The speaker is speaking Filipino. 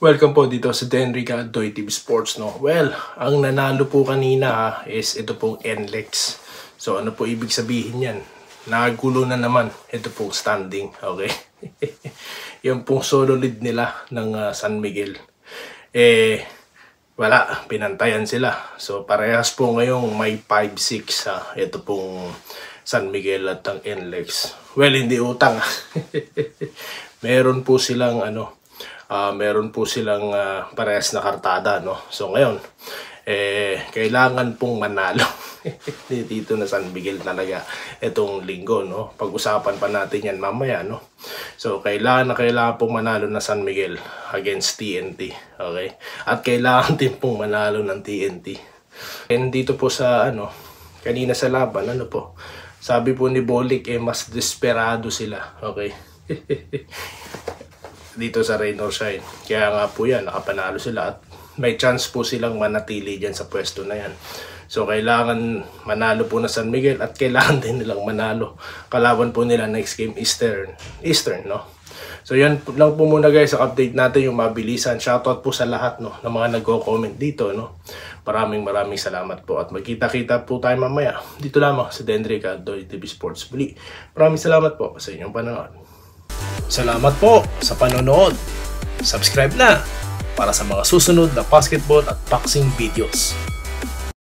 Welcome po dito sa Denrica Doy TV Sports, no? Well, ang nanalo po kanina is ito pong NLEX. So ano po ibig sabihin yan? Nagulo na naman ito pong standing, okay? Yung pong solo lead nila ng San Miguel. Wala, pinantayan sila. So parehas po ngayong may 5-6 ito pong San Miguel at ang NLEX. Well, hindi utang. Meron po silang parehas na kartada, no? So ngayon, kailangan pong manalo dito na San Miguel talaga itong linggo, no? Pag-usapan pa natin yan mamaya, no? So kailangan pong manalo na San Miguel against TNT, okay? At kailangan din pong manalo ng TNT. And dito po sa kanina sa laban, sabi po ni Bolik mas desperado sila, okay? Dito sa Rain or Shine. Kaya nga po yan, nakapanalo sila at may chance po silang manatili dyan sa pwesto na yan. So kailangan manalo po na San Miguel at kailangan din nilang manalo. Kalaban po nila next game Eastern, no? So yan lang po muna guys, ang update natin yung mabilisan. Shoutout po sa lahat, no, ng mga nagko-comment dito, no. Maraming salamat po at magkita-kita po tayo mamaya dito lamang sa Denrica Doy TV Sports. Muli, maraming salamat po sa inyong panonood. Salamat po sa panonood. Subscribe na para sa mga susunod na basketball at boxing videos.